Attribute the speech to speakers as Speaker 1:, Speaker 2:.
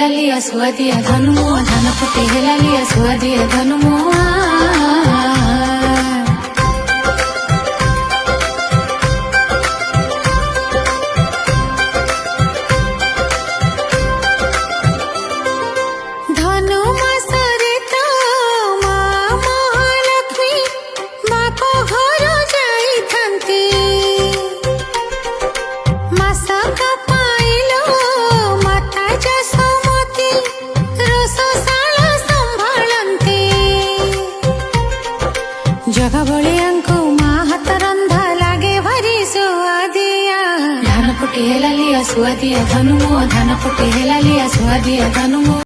Speaker 1: ହେଲା लिया सुआदिया धनुमो धान फुटे ହେଲା लिया सुआदिया धनुमो जग बलियांको माँ हाथ रंधा लागे भारी सुआदिया धान फुटे ହେଲା लिया सुआदिया धनुमो धान फुटे ହେଲା लिया सुआदिया धनुमो।